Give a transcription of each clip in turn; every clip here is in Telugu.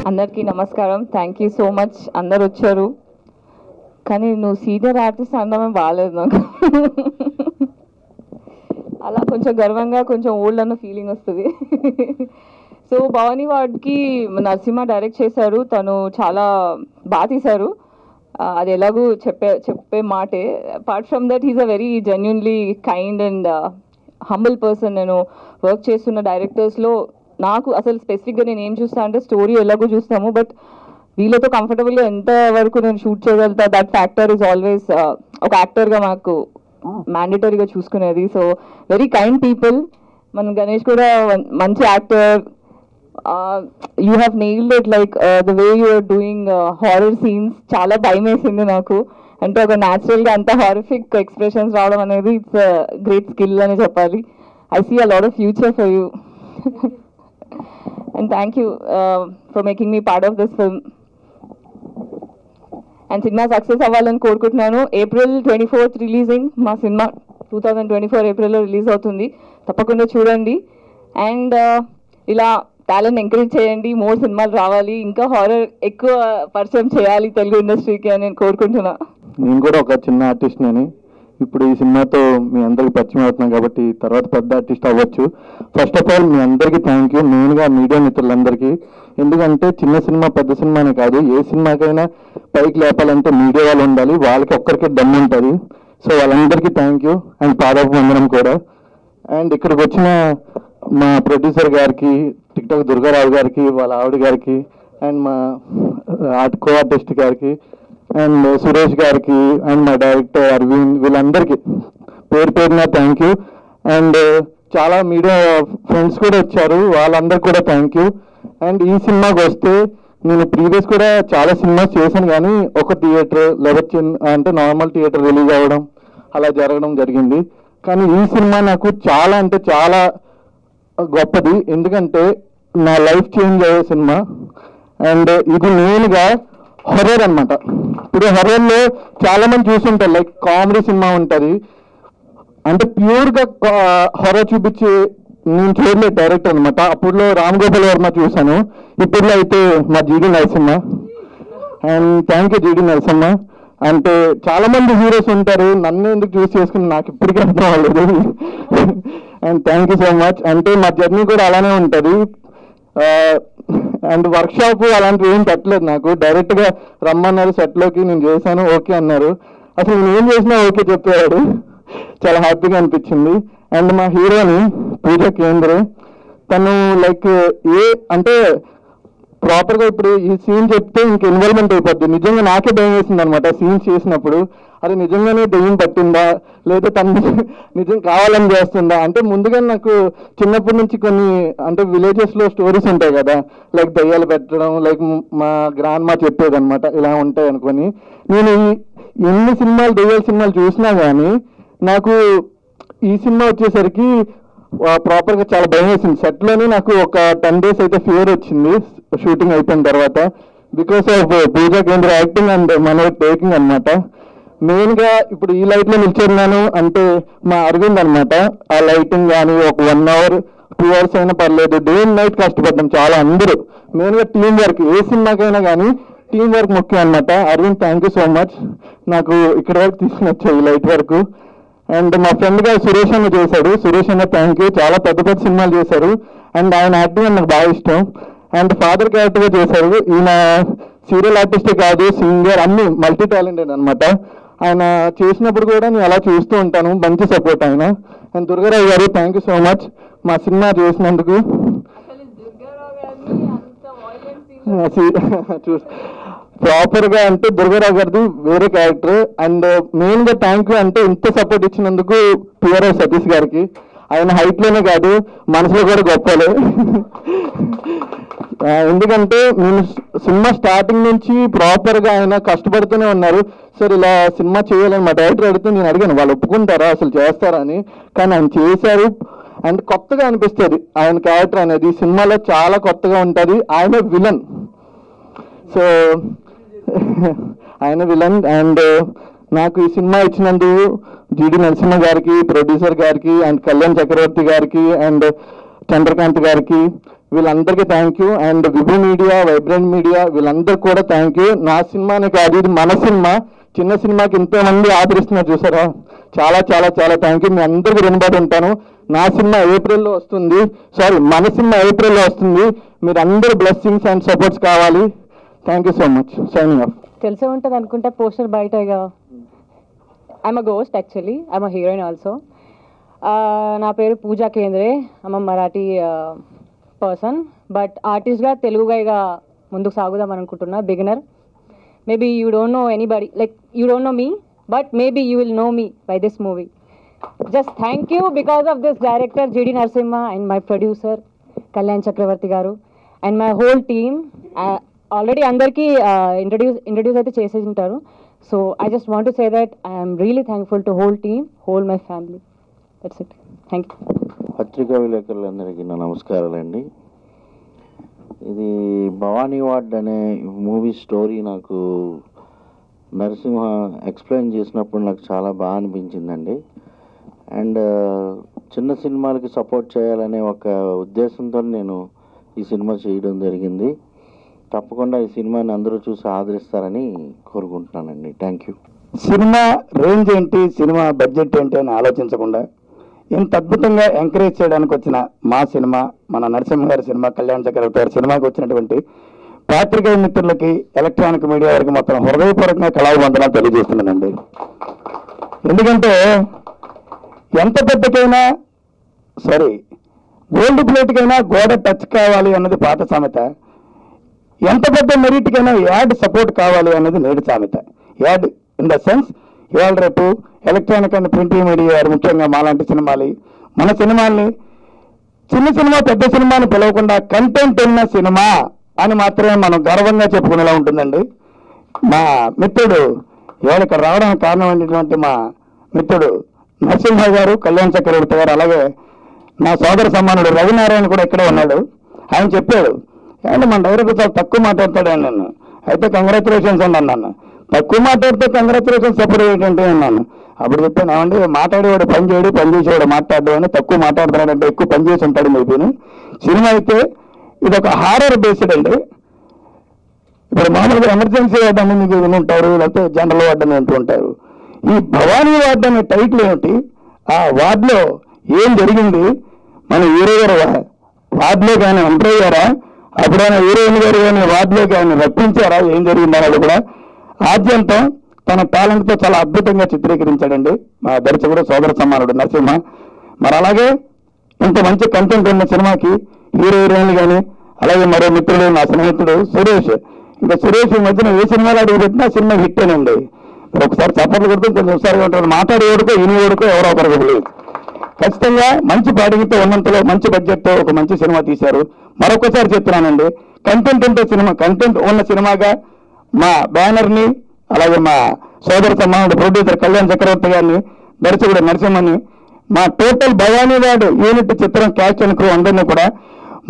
అందరికీ నమస్కారం. Thank you so much. అందరు వచ్చారు, కానీ నువ్వు సీనియర్ ఆర్టిస్ట్ అనడమే బాగాలేదు నాకు. అలా కొంచెం గర్వంగా, కొంచెం ఓల్డ్ అన్న ఫీలింగ్ వస్తుంది. సో భవానీ వార్డ్కి నరసింహ డైరెక్ట్ చేశారు. తను చాలా బాగా తీశారు. అది ఎలాగూ చెప్పే మాటే. Apart from that he's a very genuinely kind and humble person. నేను వర్క్ చేస్తున్న డైరెక్టర్స్లో నాకు అసలు స్పెసిఫిక్గా నేను ఏం చూస్తా అంటే స్టోరీ ఎలాగో చూస్తాము, బట్ వీళ్ళతో కంఫర్టబుల్గా ఎంత వరకు నేను షూట్ చేయగలుగుతా, దట్ ఫ్యాక్టర్ ఈజ్ ఆల్వేస్ ఒక యాక్టర్గా మాకు మ్యాండేటరీగా చూసుకునేది. So very kind people. మన గణేష్ కూడా మంచి actor. You have nailed it, like the way you are doing horror scenes. చాలా భయం వేసింది నాకు. అంటే ఒక న్యాచురల్గా అంత హారిఫిక్ ఎక్స్ప్రెషన్స్ రావడం అనేది ఇట్స్ గ్రేట్ స్కిల్ అని చెప్పాలి. I see a lot of future for you. And thank you for making me part of this film. And cinema success అవ్వాలని కోరుకుంటున్నాను. April 24th రిలీజింగ్ మా సినిమా. 2024 ఏప్రిల్లో రిలీజ్ అవుతుంది. తప్పకుండా చూడండి. అండ్ ఇలా టాలెంట్ ఎంకరేజ్ చేయండి. మోర్ సినిమాలు రావాలి, ఇంకా హారర్ ఎక్కువ పరిచయం చేయాలి తెలుగు ఇండస్ట్రీకి అని నేను కోరుకుంటున్నా. నేను కూడా ఒక చిన్న ఆర్టిస్ట్ని. ఇప్పుడు ఈ సినిమాతో మీ అందరికి పరిచయం అవుతున్నాం కాబట్టి తర్వాత పెద్ద ఆర్టిస్ట్ అవ్వచ్చు. ఫస్ట్ ఆఫ్ ఆల్ మీ అందరికీ థ్యాంక్ యూ, మెయిన్గా మీడియా మిత్రులందరికీ. ఎందుకంటే చిన్న సినిమా పెద్ద సినిమానే కాదు, ఏ సినిమాకైనా పైకి లేపాలంటే మీడియా వాళ్ళు ఉండాలి. వాళ్ళకి ఒక్కరికి దమ్ము ఉంటుంది. సో వాళ్ళందరికీ థ్యాంక్ యూ అండ్ పాదాభివందనం కూడా. అండ్ ఇక్కడికి వచ్చిన మా ప్రొడ్యూసర్ గారికి, టిక్టాక్ దుర్గారావు గారికి, వాళ్ళ ఆవిడ గారికి, అండ్ మా కో ఆర్టిస్ట్ గారికి, అండ్ సురేష్ గారికి, అండ్ మా డైరెక్టర్ అరవింద్, వీళ్ళందరికీ పేరు పేరున థ్యాంక్ యూ. అండ్ చాలా మీడియా ఫ్రెండ్స్ కూడా వచ్చారు, వాళ్ళందరికీ కూడా థ్యాంక్ యూ. అండ్ ఈ సినిమాకి వస్తే నేను ప్రీవియస్ కూడా చాలా సినిమాస్ చేశాను, కానీ ఒక థియేటర్ లేదా అంటే నార్మల్ థియేటర్ రిలీజ్ అవ్వడం అలా జరగడం జరిగింది. కానీ ఈ సినిమా నాకు చాలా అంటే చాలా గొప్పది, ఎందుకంటే నా లైఫ్ చేంజ్ అయ్యే సినిమా. అండ్ ఇది మెయిన్గా హర్రర్ అనమాట. ఇప్పుడు హర్రర్లో చాలా మంది చూస్తుంటారు, లైక్ కామెడీ సినిమా ఉంటుంది, అంటే ప్యూర్గా హర్రర్ చూపించి నేను చూడలేదు డైరెక్టర్ అనమాట. అప్పుడులో రామ్ గోపాల్ వర్మ చూశాను, ఇప్పుడులో అయితే మా జీడి నరసింహ. అండ్ థ్యాంక్ యూ జీడి నరసింహ. అంటే చాలా మంది హీరోస్ ఉంటారు, నన్ను ఎందుకు చూస్ చేసుకుని నాకు ఇప్పటికీ అర్థం అవ్వలేదు. And thank you so much. అంటే మా జర్నీ కూడా అలానే ఉంటుంది. అండ్ వర్క్షాప్ అలాంటివి ఏం పెట్టలేదు నాకు, డైరెక్ట్గా రమ్మన్నారు సెట్లోకి, నేను చేశాను, ఓకే అన్నారు. అసలు నేను ఏం చేసినా ఓకే చెప్పాడు, చాలా హ్యాపీగా అనిపించింది. అండ్ మా హీరోని పూజా కేంద్రే, తను లైక్ అంటే ప్రాపర్గా ఇప్పుడు ఈ సీన్ చెప్తే ఇంక ఇన్వాల్వ్మెంట్ అయిపోద్ది. నిజంగా నాకే భయం వేసింది అనమాట సీన్స్ చేసినప్పుడు. అది నిజంగానే దెయ్యం పట్టిందా లేదా తను నిజం కావాలని చేస్తుందా అంటే. ముందుగా నాకు చిన్నప్పటి నుంచి కొన్ని అంటే విలేజెస్లో స్టోరీస్ ఉంటాయి కదా, లైక్ దయ్యాలు పెట్టడం, లైక్ మా గ్రాండ్ మా చెప్పేది అనమాట, ఇలా ఉంటాయి అనుకొని. నేను ఎన్ని సినిమాలు దయ్యాల సినిమాలు చూసినా కానీ నాకు ఈ సినిమా వచ్చేసరికి ప్రాపర్గా చాలా భయం వేసింది. సెట్లోనే నాకు ఒక 10 days అయితే ఫియర్ వచ్చింది షూటింగ్ అయిపోయిన తర్వాత, బికాస్ ఆఫ్ పూజా కేంద్ర యాక్టింగ్ అండ్ మన టేకింగ్ అనమాట. మెయిన్గా ఇప్పుడు ఈ లైట్లో నిల్చున్నాను అంటే మా అరవింద్ అనమాట. ఆ లైటింగ్ కానీ ఒక 1 hour 2 hours అయినా పర్లేదు, డే అండ్ నైట్ కష్టపడ్డాం చాలా అందరూ. మెయిన్గా టీం వర్క్, ఏ సినిమాకైనా కానీ టీం వర్క్ ముఖ్యం అనమాట. Arvind thank you so much, నాకు ఇక్కడ వరకు తీసుకుని వచ్చాయి ఈ లైట్ వరకు. అండ్ మా ఫ్రెండ్గా సురేష్ అన్న చేశాడు, సురేష్ అన్న థ్యాంక్ యూ, చాలా పెద్ద పెద్ద సినిమాలు చేశారు. అండ్ ఆయన యాక్టింగ్ నాకు బాగా ఇష్టం. అండ్ ఫాదర్ క్యారెక్టర్గా చేశారు. ఈయన సీరియల్ ఆర్టిస్టే కాదు, సింగర్, అన్ని మల్టీ టాలెంటెడ్ అనమాట. ఆయన చేసినప్పుడు కూడా నేను అలా చూస్తూ ఉంటాను, మంచి సపోర్ట్ ఆయన. అండ్ దుర్గారావు గారు థ్యాంక్ యూ సో మచ్ మా సినిమా చేసినందుకు. ప్రాపర్గా అంటే దుర్గారావు గారిది వేరే క్యారెక్టర్. అండ్ మెయిన్గా థ్యాంక్ యూ అంటే ఇంత సపోర్ట్ ఇచ్చినందుకు పిఆర్ఓ సతీష్ గారికి. ఆయన హైట్లోనే కాదు మనసులో కూడా గొప్పలే. ఎందుకంటే నేను సినిమా స్టార్టింగ్ నుంచి ప్రాపర్గా ఆయన కష్టపడుతూనే ఉన్నారు. సార్ ఇలా సినిమా చేయాలని మా డైరెక్టర్ అడిగితే నేను అడిగాను వాళ్ళు ఒప్పుకుంటారా అసలు చేస్తారా అని. కానీ ఆయన చేశారు. అండ్ కొత్తగా అనిపిస్తుంది ఆయన క్యారెక్టర్ అనేది సినిమాలో, చాలా కొత్తగా ఉంటుంది. ఆయన విలన్, సో ఆయన విలన్. అండ్ నాకు ఈ సినిమా ఇచ్చినందుకు జీడి నరసింహ గారికి, ప్రొడ్యూసర్ గారికి, అండ్ కళ్యాణ్ చక్రవర్తి గారికి, అండ్ చంద్రకాంత్ గారికి, వీళ్ళందరికీ thank you. And Vibhu media, vibrant media వీళ్ళందరికీ కూడా థ్యాంక్ యూ. నా సినిమాని కాదు, ఇది మన సినిమా. చిన్న సినిమాకి ఇంతమంది ఆదరిస్తున్నారు చూసారా, చాలా చాలా చాలా థ్యాంక్ యూ. మీ అందరికీ రుణపడి ఉంటాను. నా సినిమా ఏప్రిల్లో వస్తుంది, మన సినిమా ఏప్రిల్లో వస్తుంది. మీరు అందరూ బ్లెస్సింగ్స్ అండ్ సపోర్ట్స్ కావాలి. Thank you so much. Signing off. తెలిసే ఉంటుంది అనుకుంటా, పోస్టర్ బయటగా. I'm a ghost actually, I'm a heroine also. నా పేరు Pooja Kendre. I'm a Marathi person, but ఆర్టిస్ట్గా తెలుగుగా ముందుకు సాగుదాం అనుకుంటున్నా. Beginner. Maybe you don't know anybody, like you don't know me, but maybe you will know me by this movie. Just thank you because of this director GD Narasimha and my producer Kalyan చక్రవర్తి గారు and my whole team. Already అందరికీ ఇంట్రడ్యూస్ అయితే చేసేసి ఉంటారు. So I just want to say that I'm really thankful to whole team, whole my family. That's it. Thank you. పత్రికా విలేకరులందరికీ నా నమస్కారాలండి. ఇది భవానీ వార్డ్ అనే మూవీ స్టోరీ నాకు నరసింహ ఎక్స్ప్లెయిన్ చేసినప్పుడు నాకు చాలా బాగా అనిపించిందండి. అండ్ చిన్న సినిమాలకి సపోర్ట్ చేయాలనే ఒక ఉద్దేశంతో నేను ఈ సినిమా చేయడం జరిగింది. తప్పకుండా ఈ సినిమాని అందరూ చూసి ఆదరిస్తారని కోరుకుంటున్నానండి. Thank you. సినిమా రేంజ్ ఏంటి, సినిమా బడ్జెట్ ఏంటి అని ఆలోచించకుండా ఇంత అద్భుతంగా ఎంకరేజ్ చేయడానికి వచ్చిన మా సినిమా, మన నరసింహ గారి సినిమా, కళ్యాణ్ చక్రవర్తి గారి సినిమాకి వచ్చినటువంటి పాత్రికేయ మిత్రులకి, ఎలక్ట్రానిక్ మీడియా వారికి మొత్తం హృదయపూర్వకంగా కళావందనాలు తెలియజేస్తున్నానండి. ఎందుకంటే ఎంత పెద్దకైనా గోల్డ్ ప్లేట్కైనా గోడ టచ్ కావాలి అన్నది పాత సామెత. ఎంత పెద్ద మెరిట్కైనా యాడ్ సపోర్ట్ కావాలి అన్నది నేడు సామెత. యాడ్ ఇన్ ద సెన్స్ ఇవాళ రేపు ఎలక్ట్రానిక్ అండ్ ప్రింట్ మీడియా వారు ముఖ్యంగా మాలాంటి సినిమాలు, మన సినిమాల్ని చిన్న సినిమా పెద్ద సినిమాని పిలవకుండా కంటెంట్ ఉన్న సినిమా అని మాత్రమే మనం గర్వంగా చెప్పుకునేలా ఉంటుందండి. మా మిత్రుడు ఇవాళ ఇక్కడ రావడానికి కారణమైనటువంటి మా మిత్రుడు నరసింహ గారు, కళ్యాణ్ చక్రవర్తి గారు, అలాగే నా సోదర సమానుడు రవినారాయణ కూడా ఇక్కడే ఉన్నాడు. ఆయన చెప్పాడు, అంటే మన డైరెక్టర్ చాలా తక్కువ మాట్లాడతాడు అని నన్ను. అయితే కంగ్రాచులేషన్స్ అండి అన్నాను. తక్కువ మాట్లాడితే కంగ్రాచులేషన్స్ సెపరేట్ ఏంటంటే అన్నాను. అప్పుడు చెప్పాను, ఏమంటే మాట్లాడేవాడు పని చేయడు, పని చేసేవాడు మాట్లాడడం అని. తక్కువ మాట్లాడుతున్నాడంటే ఎక్కువ పని చేసి ఉంటాడు మేబీని. సినిమా అయితే ఇది ఒక హారర్ బేస్డ్ అండి. ఇప్పుడు మామూలుగా ఎమర్జెన్సీ వార్డు అని మీకు వినుంటారు, లేకపోతే జనరల్ వార్డు అని వింటూ ఉంటారు. ఈ భవానీ వార్డు అనే టైటిల్ ఏమిటి, ఆ వార్డులో ఏం జరిగింది, మన హీరో గారు వార్డులో కానీ ఎంటర్ అయ్యారా, అప్పుడైనా హీరోయిన్ గారు కానీ వార్డులోకి ఆయన రప్పించారా, ఏం జరిగింది అనేది కూడా ఆద్యంతం తన టాలెంట్తో చాలా అద్భుతంగా చిత్రీకరించాడండి మా దర్శకుడు సోదర సమానుడు నరసింహ. మరి అలాగే ఇంత మంచి కంటెంట్ ఉన్న సినిమాకి హీరోయిన్లు కానీ, అలాగే మరో మిత్రుడు నా స్నేహితుడు సురేష్. ఇంకా సురేష్ ఈ మధ్యన ఏ సినిమాలు అడుగు పెట్టినా సినిమా హిట్ అనండి. ఒకసారి చప్పట్లు కొడుతూ కొంచెం ఒకసారి ఉంటాడు, మాట్లాడేవాడుకో ఇనివాడుకో ఎవరో ఒకరికి తెలియదు. ఖచ్చితంగా మంచి బాడీతో ఉన్నంతలో మంచి బడ్జెట్తో ఒక మంచి సినిమా తీశారు. మరొకసారి చెప్తున్నానండి, కంటెంట్ ఉంటే సినిమా, కంటెంట్ ఉన్న సినిమాగా మా బ్యానర్ని, అలాగే మా సోదర సమానుడు ప్రొడ్యూసర్ కళ్యాణ్ చక్రవర్తి గారిని, దర్శకుడు నరసింహని, మా టోటల్ భవానీ వార్డు యూనిట్ చిత్రం క్యాచ్ అండ్ క్రూ అందరినీ కూడా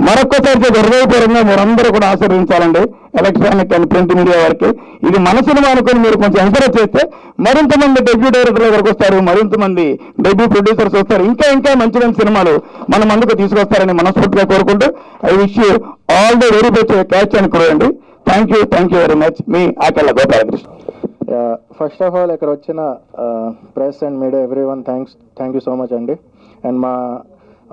మరొకసారి హృదయపూర్వకంగా మీరందరూ కూడా ఆశీర్వదించాలండి. ఎలక్ట్రానిక్ అండ్ ప్రింట్ మీడియా వారికి ఇది మన సినిమా అనుకుని మీరు కొంచెం ఎంకరేజ్ చేస్తే మరింత మంది డెబ్యూ డైరెక్టర్ల దగ్గరకు వస్తారు, మరింత మంది డెబ్యూ ప్రొడ్యూసర్స్ వస్తారు, ఇంకా ఇంకా మంచి మంచి సినిమాలు మన ముందుకు తీసుకొస్తారని మనస్ఫూర్తిగా కోరుకుంటూ I wish you all the very best cast and crew అండి. Thank you very much. మీ Akella Gopalakrishna. First of all ఇక్కడ వచ్చిన press and media everyone thank you so much అండి. అండ్ మా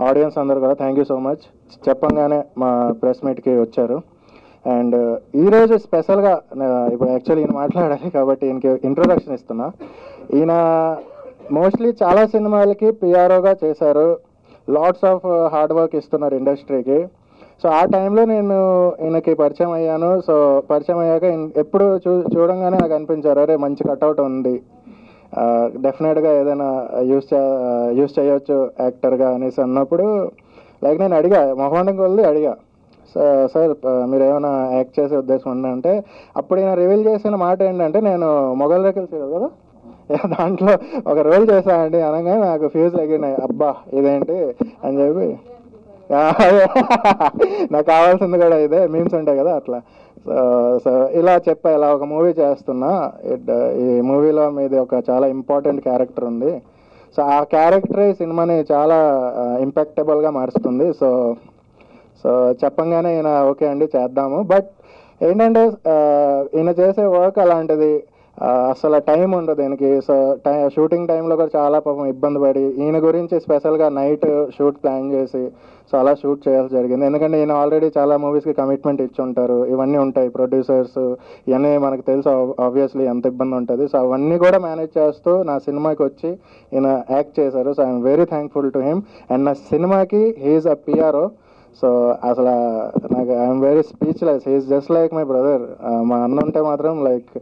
ఆడియన్స్ అందరూ కూడా థ్యాంక్ యూ సో మచ్. చెప్పంగానే మా ప్రెస్ మీట్కి వచ్చారు. అండ్ ఈరోజు స్పెషల్గా ఇప్పుడు యాక్చువల్లీ ఈయన మాట్లాడాలి కాబట్టి ఈయనకి ఇంట్రొడక్షన్ ఇస్తున్నా. ఈయన మోస్ట్లీ చాలా సినిమాలకి పిఆర్ఓగా చేశారు, లాట్స్ ఆఫ్ హార్డ్ వర్క్ ఇస్తున్నారు ఇండస్ట్రీకి. సో ఆ టైంలో నేను ఈయనకి పరిచయం అయ్యాను. సో పరిచయం అయ్యాక ఎప్పుడు చూడంగానే నాకు అనిపించారు, అరే మంచి కట్అవుట్ ఉంది, డెఫినెట్గా ఏదైనా యూస్ చేయొచ్చు యాక్టర్గా అనేసి అన్నప్పుడు లైక్ నేను అడిగా, మొహమాటం కొద్ది అడిగా, సార్ మీరు ఏమైనా యాక్ట్ చేసే ఉద్దేశం ఉందా అంటే, అప్పుడు ఈయన రివీల్ చేసిన మాట ఏంటంటే, నేను మొగల్ రేకులు సీరియల్ కదా దాంట్లో ఒక రోల్ చేశానండి అనగానే నాకు ఫ్యూజ్ ఎగిరినాయి. అబ్బా ఇదేంటి అని చెప్పి, నాకు కావాల్సింది కూడా ఇదే, మీమ్స్ ఉంటాయి కదా అట్లా. సో ఇలా చెప్పా, ఇలా ఒక మూవీ చేస్తున్నా, ఈ మూవీలో మీది ఒక చాలా ఇంపార్టెంట్ క్యారెక్టర్ ఉంది. సో ఆ క్యారెక్టర్ ఈ సినిమాని చాలా ఇంపాక్టబుల్గా మారుస్తుంది. సో సో చెప్పంగానే ఈయన ఓకే అండి చేద్దాము. బట్ ఏంటంటే ఈయన చేసే వర్క్ అలాంటిది, అసలు టైం ఉండదు దీనికి. సో షూటింగ్ టైంలో కూడా చాలా పాపం ఇబ్బంది పడి ఈయన గురించి స్పెషల్గా నైట్ షూట్ ప్లాన్ చేసి సో అలా షూట్ చేయాల్సి జరిగింది. ఎందుకంటే ఈయన ఆల్రెడీ చాలా మూవీస్కి కమిట్మెంట్ ఇచ్చి ఉంటారు, ఇవన్నీ ఉంటాయి, ప్రొడ్యూసర్స్ ఇవన్నీ మనకు తెలుసు ఆబ్వియస్లీ ఎంత ఇబ్బంది ఉంటుంది. సో అవన్నీ కూడా మేనేజ్ చేస్తూ నా సినిమాకి వచ్చి ఈయన యాక్ట్ చేశారు. So I'm very thankful to him. And నా సినిమాకి హీఈస్ అ పిఆర్ఓ. సో అసలు నాకు I'm very speechless. He's just like my brother. మా అన్న ఉంటే మాత్రం లైక్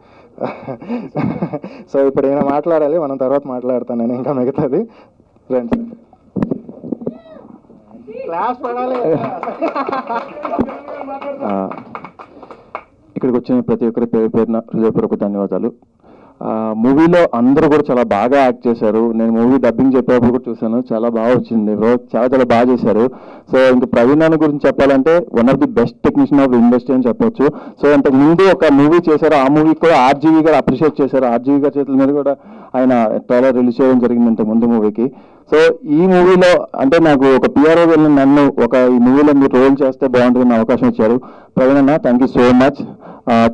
సో ఇప్పుడు ఈయన మాట్లాడాలి, మనం తర్వాత మాట్లాడతాను నేను ఇంకా మిగతాది. రండి క్లాస్ పడాలి. ఇక్కడికి వచ్చిన ప్రతి ఒక్కరి పేరున హృదయపూర్వక ధన్యవాదాలు. మూవీలో అందరూ కూడా చాలా బాగా యాక్ట్ చేశారు. నేను మూవీ డబ్బింగ్ చెప్పేటప్పుడు కూడా చూశాను, చాలా బాగా వచ్చింది, చాలా చాలా బాగా చేశారు. సో ఇంకా ప్రవీణ్ అన్న గురించి చెప్పాలంటే one of the best technician of industry అని చెప్పొచ్చు. సో అంతకు ముందు ఒక మూవీ చేశారు, ఆ మూవీ కూడా ఆర్జీవి గారు అప్రిషియేట్ చేశారు. ఆర్జీవి గారి చేతుల మీద కూడా ఆయన ట్రైలర్ రిలీజ్ చేయడం జరిగింది ఇంతకు ముందు మూవీకి. సో ఈ మూవీలో అంటే నాకు ఒక పిఆర్ఓ వెళ్ళిన నన్ను ఈ మూవీలో మీరు రోల్ చేస్తే బాగుంటుందని అవకాశం ఇచ్చారు. ప్రవీణ్ అన్న thank you so much.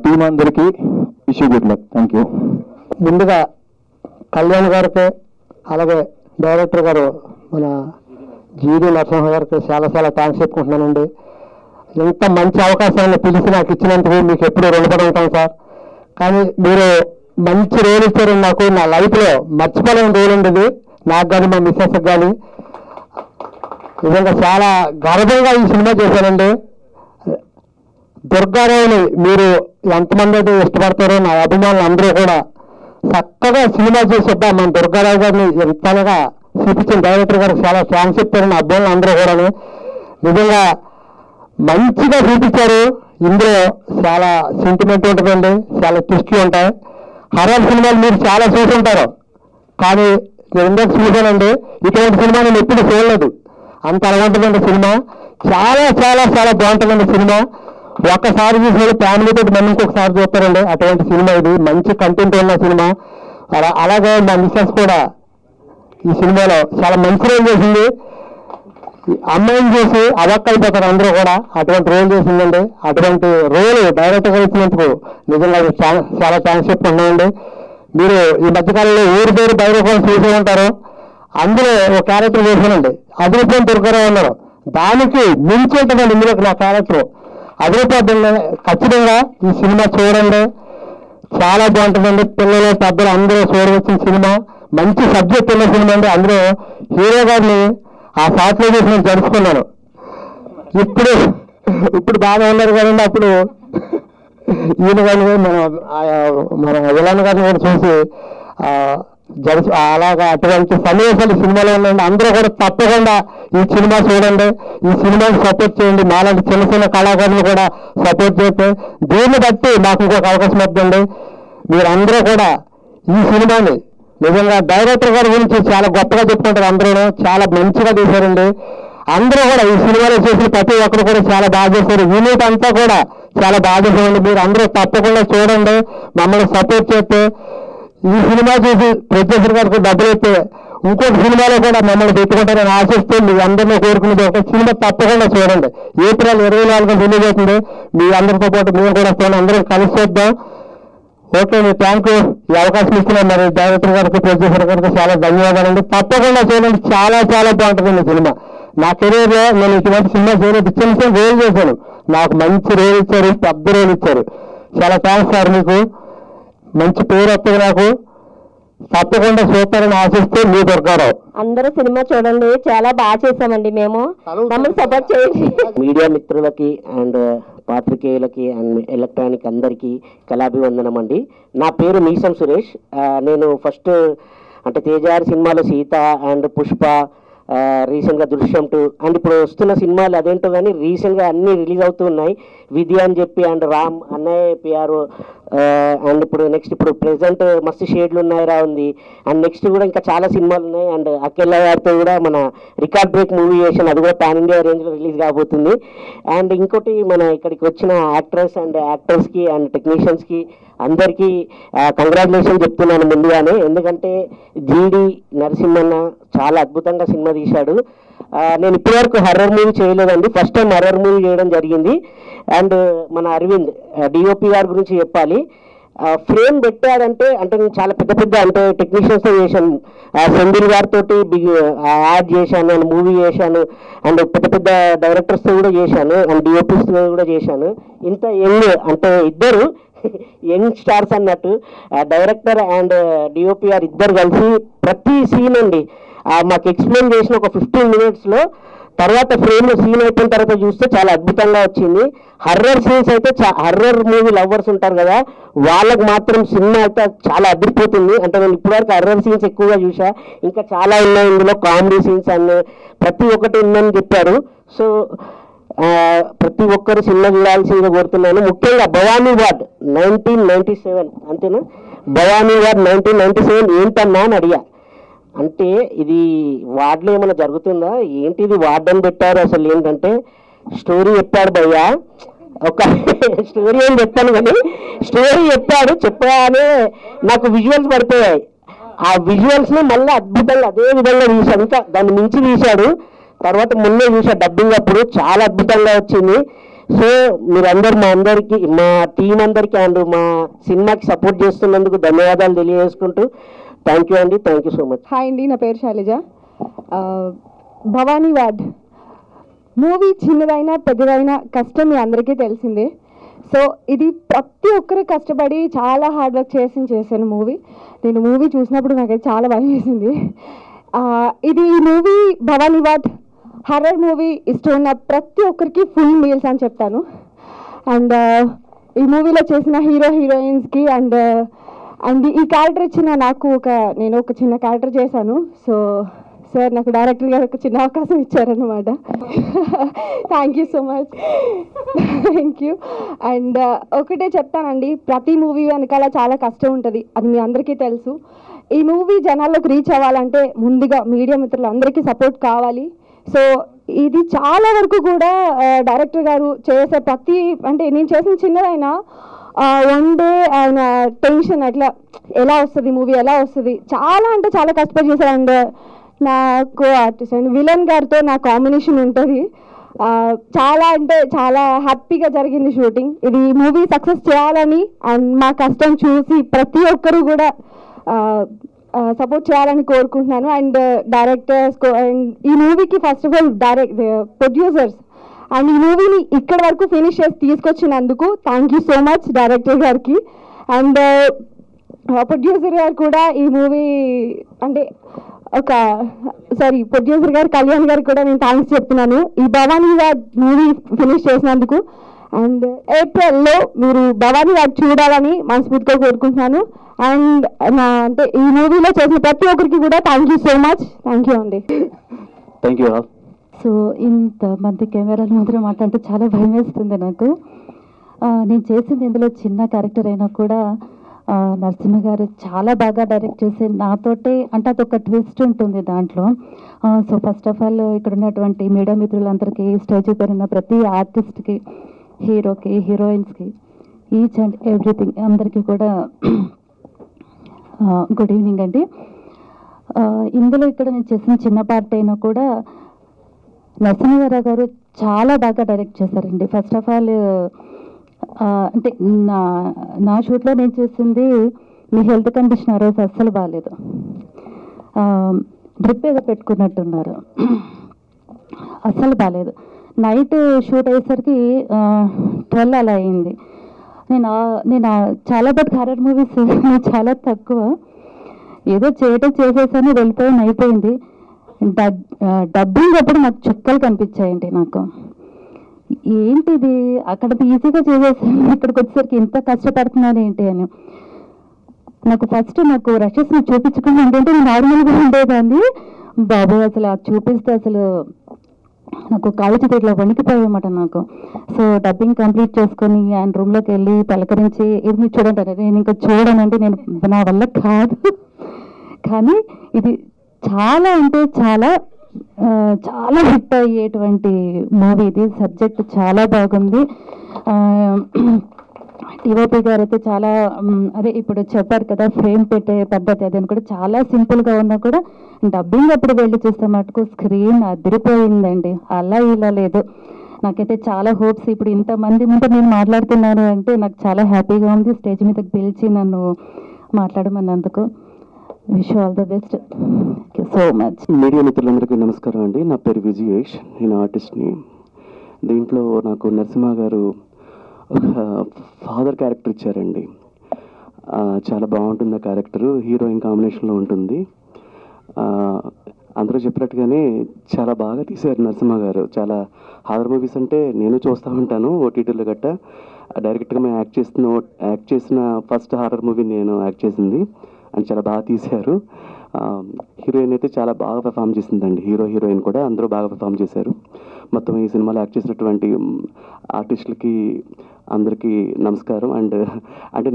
Team అందరికీ wish you good luck. Thank you. ముందుగా కళ్యాణ్ గారికి, అలాగే డైరెక్టర్ గారు మన జీడి నరసింహ గారికి చాలా చాలా థ్యాంక్స్ చెప్పుకుంటున్నానండి. ఇంత మంచి అవకాశాన్ని పిలిచి నాకు ఇచ్చినందుకు మీకు ఎప్పుడూ రుణపడి ఉంటాం సార్. కానీ మీరు మంచి రోల్ ఇచ్చారండి నాకు. నా లైఫ్లో మర్చిపోలేని రోల్ ఉండేది నాకు కానీ మా మిస్సెస్కి కానీ. నిజంగా చాలా గర్వంగా ఈ సినిమా చేశానండి. దుర్గారావుని మీరు ఎంతమంది అయితే ఇష్టపడతారో నా అభిమానులు అందరూ కూడా చక్కగా సినిమా చేసేద్దా మన దుర్గారావు గారిని ఎంతగా చూపించిన డైరెక్టర్ గారికి చాలా థ్యాంక్స్ చెప్తారు నా అభిమానులు అందరూ కూడా. నిజంగా మంచిగా చూపించారు. ఇందులో చాలా సెంటిమెంట్ ఉంటుందండి, చాలా ట్విస్ట్లు ఉంటాయి. హర్రర్ సినిమాలు మీరు చాలా చూసి ఉంటారు, కానీ నేను ఇందాక చూశానండి, ఇటువంటి సినిమా నేను ఎప్పుడు చూడలేదు. అంత అలా ఉంటుందండి సినిమా. చాలా చాలా చాలా బాగుంటుందండి సినిమా. ఒక్కసారి చూసిన ఫ్యామిలీతో మళ్ళీ ఇంకొకసారి చూస్తారండి, అటువంటి సినిమా ఇది. మంచి కంటెంట్ ఉన్న సినిమా. అలాగే మా మిస్సెస్ కూడా ఈ సినిమాలో చాలా మంచి రోల్ చేసింది. అమ్మాయిని చేసి అవక్కైపోతారు అందరూ కూడా, అటువంటి రోల్ చేసిందండి. అటువంటి రోల్ డైరెక్టర్ గా ఇచ్చినందుకు నిజంగా చాలా థ్యాంక్స్ చెప్పుకుంటున్నామండి. మీరు ఈ మధ్యకాలంలో ఊరి పేరు బైరకోసం చూసే ఉంటారు, అందులో ఒక క్యారెక్టర్ చేశానండి, అదృష్టం దుర్గారావు ఉన్నారు. దానికి మించి ఉంటుందండి ఇందులో నా క్యారెక్టర్. అదృష్టంగా ఖచ్చితంగా ఈ సినిమా చూడండి, చాలా బాగుంటుందండి. పిల్లలు పెద్దలు అందరూ చూడవచ్చిన సినిమా. మంచి సబ్జెక్ట్ ఉన్న సినిమా అండి. అందులో హీరో గారిని ఆ షాట్లో చూసి నేను జరుపుకున్నాను. ఇప్పుడు బాగా ఉన్నారు కదండి. అప్పుడు ఈయన గారిని మన విలన్ గారిని కూడా చూసి అలాగా అటువంటి సన్నివేశాలు సినిమాలో ఉన్నాయండి. అందరూ కూడా తప్పకుండా ఈ సినిమా చూడండి, ఈ సినిమాకి సపోర్ట్ చేయండి. మాలాంటి చిన్న చిన్న కళాకారులు కూడా సపోర్ట్ చేస్తే దీన్ని బట్టి మాకు ఇంకొక అవకాశం వద్దండి. మీరందరూ కూడా ఈ సినిమాని నిజంగా డైరెక్టర్ గారి గురించి చాలా గొప్పగా చెప్పుకుంటారు. అందరూ చాలా మంచిగా తీశారండి. అందరూ కూడా ఈ సినిమాలో చేసిన ప్రతి ఒక్కరు కూడా చాలా బాగా చేశారు. యూనిట్ అంతా కూడా చాలా బాగా చేశారండి. మీరు అందరూ తప్పకుండా చూడండి, మమ్మల్ని సపోర్ట్ చేస్తే. ఈ సినిమా చూసి ప్రొడ్యూసర్ గారికి డబ్బులు అయితే ఇంకొక సినిమాలో కూడా మమ్మల్ని పెట్టుకుంటారని ఆశిస్తూ మీ అందరినీ కోరుకునేది ఒక సినిమా తప్పకుండా చూడండి. ఏప్రిల్ 24 రిలీజ్ అవుతుంది. మీ అందరితో పాటు మేము కూడా వస్తాను, అందరం కలిసి చూద్దాం. ఓకే అండి, థ్యాంక్ యూ. ఈ అవకాశం ఇచ్చిన మరి డైరెక్టర్ గారికి, ప్రొడ్యూసర్ గారికి చాలా ధన్యవాదాలండి. తప్పకుండా చూడండి, చాలా చాలా బాగుంటుందండి సినిమా. నా కెరీర్లో నేను ఇటువంటి సినిమా చేయలేదు. చిన్న చిన్న రోల్ చేశాను, నాకు మంచి రోల్ ఇచ్చారు, పెద్ద రోల్ ఇచ్చారు. చాలా థ్యాంక్స్ సార్. మీకు మంచి పేరు వస్తుంది నాకు. తప్పకుండా చూస్తారని ఆశిస్తూ మీ దుర్గారావు. అందరూ సినిమా చూడండి, చాలా బాగా చేసామండి మేము. మమ్మల్ని సపోర్ట్ చేయండి. మీడియా మిత్రులకి అండ్ పాత్రికేయులకి అండ్ ఎలక్ట్రానిక్ అందరికీ కళాభివందనం అండి. నా పేరు మీసం సురేష్. నేను ఫస్ట్ అంటే తేజారి సినిమాలో సీత అండ్ పుష్ప, రీసెంట్గా దృశ్యం 2 అండ్ ఇప్పుడు వస్తున్న సినిమాలు అదేంటో కానీ రీసెంట్గా అన్నీ రిలీజ్ అవుతూ ఉన్నాయి. విధి అని చెప్పి అండ్ రామ్ అన్నయ్య పిఆర్ఓ అండ్ ఇప్పుడు ప్రెసెంట్ మస్తు షేడ్లు ఉన్నాయిరా ఉంది. అండ్ నెక్స్ట్ కూడా ఇంకా చాలా సినిమాలు ఉన్నాయి. అండ్ అఖిల గారితో కూడా మన రికార్డ్ బ్రేక్ మూవీ చేసాను, అది కూడా పాన్ ఇండియా రేంజ్లో రిలీజ్ కాబోతుంది. అండ్ ఇంకోటి మన ఇక్కడికి వచ్చిన యాక్టర్స్ అండ్ యాక్టర్స్కి అండ్ టెక్నీషియన్స్కి అందరికీ కంగ్రాచులేషన్ చెప్తున్నాను ముందుగానే. ఎందుకంటే జీడి నరసింహన్న చాలా అద్భుతంగా సినిమా తీశాడు. నేను ఇప్పటివరకు హర్రర్ మూవీ చేయలేదండి, ఫస్ట్ టైం హర్రర్ మూవీ చేయడం జరిగింది. అండ్ మన అరవింద్ డిఓపి గారి గురించి చెప్పాలి. ఫ్రేమ్ పెట్టాడంటే అంటే నేను చాలా పెద్ద పెద్ద అంటే టెక్నీషియన్స్తో చేశాను, సెంధిల్ గారితో యాడ్ చేశాను అండ్ మూవీ చేశాను, అండ్ పెద్ద పెద్ద డైరెక్టర్స్తో కూడా చేశాను, అండ్ డిఓపిస్తో కూడా చేశాను. ఇంత యంగ్ అంటే ఇద్దరు యంగ్ స్టార్స్ అన్నట్టు డైరెక్టర్ అండ్ డిఓపిఆర్ ఇద్దరు కలిసి ప్రతి సీన్ అండి మాకు ఎక్స్ప్లెయిన్ చేసిన ఒక 15 minutesలో. తర్వాత ఫ్రేమ్లో సీన్ అయిపోయిన తర్వాత చూస్తే చాలా అద్భుతంగా వచ్చింది. హర్రర్ సీన్స్ అయితే హర్రర్ మూవీ లవర్స్ ఉంటారు కదా, వాళ్ళకు మాత్రం సినిమా అయితే చాలా అదిరిపోతుంది. అంటే నేను ఇప్పటివరకు హర్రర్ సీన్స్ ఎక్కువగా చూసా, ఇంకా చాలా ఉన్నాయి ఇందులో, కామెడీ సీన్స్ అన్ని ప్రతి ఒక్కటి ఉందని చెప్పారు. సో ప్రతి ఒక్కరు సినిమా చూడాల్సిందిగా కోరుతున్నాను. ముఖ్యంగా భవానీ వార్డ్ 1997 అంతేనా, భవానీ వార్డ్ 1997 ఏంటన్నా అని అడిగా. అంటే ఇది వార్డులో ఏమైనా జరుగుతుందా ఏంటి, ఇది వార్డ్ అని పెట్టారు, అసలు ఏంటంటే స్టోరీ చెప్పాడు భయ్యా. ఒక స్టోరీ ఏం చెప్పాను కానీ స్టోరీ చెప్పగానే నాకు విజువల్స్ పడిపోయాయి. ఆ విజువల్స్ని మళ్ళీ అద్భుతంగా అదే విధంగా తీశాడు, ఇంకా దాన్ని మించి తీశాడు. తర్వాత ముందే చూసా డబ్బింగ్ అప్పుడు, చాలా అద్భుతంగా వచ్చింది. సో మీరందరూ మా అందరికీ, మా టీం అందరికీ అండ్ మా సినిమాకి సపోర్ట్ చేస్తున్నందుకు ధన్యవాదాలు తెలియజేసుకుంటూ థ్యాంక్ యూ అండి, thank you so much. Hi అండి, నా పేరు శైలజ. భవానీ వార్డ్ మూవీ చిన్నదైనా పెద్దదైనా కష్టం మీ అందరికీ తెలిసిందే. సో ఇది ప్రతి ఒక్కరు కష్టపడి చాలా హార్డ్ వర్క్ చేశాను మూవీ. నేను మూవీ చూసినప్పుడు నాకైతే చాలా భయం వేసింది. ఇది movie Bhavani ward horror movie ఇష్టం ఉన్న ప్రతి ఒక్కరికి ఫుల్ మీల్స్ అని చెప్తాను. అండ్ ఈ మూవీలో చేసిన హీరోయిన్స్కి అండ్ ఈ క్యారెక్టర్ ఇచ్చిన నేను ఒక చిన్న క్యారెక్టర్ చేశాను. సో సార్ నాకు డైరెక్టర్ గారు ఒక చిన్న అవకాశం ఇచ్చారన్నమాట. Thank you so much, thank you. And ఒకటే చెప్తానండి, ప్రతి మూవీ వెనకాల చాలా కష్టం ఉంటుంది, అది మీ అందరికీ తెలుసు. ఈ మూవీ జనాల్లోకి రీచ్ అవ్వాలంటే ముందుగా మీడియా మిత్రులు అందరికీ సపోర్ట్ కావాలి. సో ఇది చాలా వరకు కూడా డైరెక్టర్ గారు చేసే అంటే నేను చేసిన చిన్నదైనా వన్ డే ఆయన టెన్షన్ అట్లా ఎలా వస్తుంది మూవీ ఎలా వస్తుంది చాలా అంటే చాలా కష్టపడి చేశారు. అండ్ నాకు ఆర్టిస్ట్ అండ్ విలన్ గారితో నా కాంబినేషన్ ఉంటుంది. చాలా అంటే చాలా హ్యాపీగా జరిగింది షూటింగ్. ఇది మూవీ సక్సెస్ చేయాలని అండ్ మా కష్టం చూసి ప్రతి ఒక్కరు కూడా సపోర్ట్ చేయాలని కోరుకుంటున్నాను. అండ్ డైరెక్టర్స్ అండ్ ఈ మూవీకి first of all producers and ఈ మూవీని ఇక్కడ వరకు ఫినిష్ చేసి తీసుకొచ్చినందుకు thank you so much director గారికి. అండ్ ప్రొడ్యూసర్ గారు కూడా ఈ మూవీ అంటే ప్రొడ్యూసర్ గారు కళ్యాణ్ గారికి కూడా నేను థ్యాంక్స్ చెప్తున్నాను ఈ భవానీ వార్డ్ మూవీ ఫినిష్ చేసినందుకు. అండ్ ఏప్రిల్లో మీరు భవానీ వార్డ్ చూడాలని మనస్ఫూర్తిగా కోరుకుంటున్నాను. అండ్ అంటే ఈ మూవీలో చేసిన ప్రతి ఒక్కరికి కూడా thank you so much, thank you అండి. Thank you. సో ఇంతమంది కెమెరాల ముందర మాట్లాడితే చాలా భయం వేస్తుంది నాకు. నేను చేసింది ఇందులో చిన్న క్యారెక్టర్ అయినా కూడా నరసింహ గారు చాలా బాగా డైరెక్ట్ చేసి నాతోటే అంటే అదొక ట్విస్ట్ ఉంటుంది దాంట్లో. సో ఫస్ట్ ఆఫ్ ఆల్ ఇక్కడ ఉన్నటువంటి మీడియా మిత్రులందరికీ, స్టేజ్ పైన ఉన్న ప్రతి ఆర్టిస్ట్కి, హీరోకి, హీరోయిన్స్కి, ఈచ్ అండ్ ఎవ్రీథింగ్ అందరికీ కూడా గుడ్ ఈవినింగ్ అండి. ఇందులో ఇక్కడ నేను చేసిన చిన్న పార్ట్ అయినా కూడా నరసింహారావు గారు చాలా బాగా డైరెక్ట్ చేశారండి. ఫస్ట్ ఆఫ్ ఆల్ అంటే నా షూట్లో నేను చూసింది మీ హెల్త్ కండిషన్ ఆ రోజు అస్సలు బాగాలేదు, డ్రిప్ ఏదో పెట్టుకున్నట్టున్నారు, అస్సలు బాగాలేదు. నైట్ షూట్ అయ్యేసరికి 12 అలా అయింది. నేను చాలా బట్ హారర్ మూవీస్ చాలా తక్కువ, ఏదో చేసేసాను వెళ్ళిపోయాను అయిపోయింది. డబ్బింగ్ అప్పుడు నాకు చుక్కలు కనిపించాయండి. నాకు ఏంటిది అక్కడ ఈజీగా చేసేసాను, ఇక్కడికి వచ్చేసరికి ఇంత కష్టపడుతున్నాను ఏంటి అని. నాకు ఫస్ట్ రషెస్ చూపించుకుని ఏంటంటే నేను నార్మల్గా ఉండేదాన్ని, బాబు అసలు అది చూపిస్తే అసలు నాకు కాళ్ళు చేతి ఇట్లా వణికిపోయామాట నాకు. సో డబ్బింగ్ కంప్లీట్ చేసుకొని ఆయన రూమ్లోకి వెళ్ళి పలకరించి ఇది మీరు చూడండి, నేను ఇంకా చూడనంటే నా వల్ల కాదు. కానీ ఇది చాలా అంటే చాలా చాలా హిట్ అయ్యేటువంటి మూవీ ఇది. సబ్జెక్ట్ చాలా బాగుంది. టీఓపీ గారు అయితే చాలా అదే ఇప్పుడు చెప్పారు కదా ఫ్రేమ్ పెట్టే పద్ధతి, అదని కూడా చాలా సింపుల్గా ఉన్నా కూడా డబ్బింగ్ అప్పుడు వెళ్ళి చూస్తే మటుకు స్క్రీన్ అదిరిపోయిందండి. అలా ఇలా లేదు. నాకైతే చాలా హోప్స్. ఇప్పుడు ఇంతమంది ముందు నేను మాట్లాడుతున్నాను అంటే నాకు చాలా హ్యాపీగా ఉంది. స్టేజ్ మీదకి పిలిచి నన్ను మాట్లాడమన్నందుకు. Wish all the best. Thank you so much. Media మిత్రులందరికీ నమస్కారం అండి. నా పేరు విజయేష్, నేను ఆర్టిస్ట్ని. దీంట్లో నాకు నరసింహ గారు ఒక ఫాదర్ క్యారెక్టర్ ఇచ్చారండి. చాలా బాగుంటుంది ఆ క్యారెక్టరు. హీరోయిన్ కాంబినేషన్లో ఉంటుంది. అందరూ చెప్పినట్టుగానే చాలా బాగా తీశారు నరసింహ గారు. చాలా హారర్ మూవీస్ అంటే నేను చూస్తూ ఉంటాను ఓటీటీలో గట్ట. డైరెక్ట్గా మేము యాక్ట్ చేసిన ఫస్ట్ హారర్ మూవీ నేను యాక్ట్ చేసింది. అని చాలా బాగా తీశారు. హీరోయిన్ అయితే చాలా బాగా పెర్ఫామ్ చేసిందండి. హీరోయిన్ కూడా అందరూ బాగా పెర్ఫామ్ చేశారు. మొత్తం ఈ సినిమాలో యాక్ట్ చేసినటువంటి ఆర్టిస్టులకి అందరికీ నమస్కారం. అంటే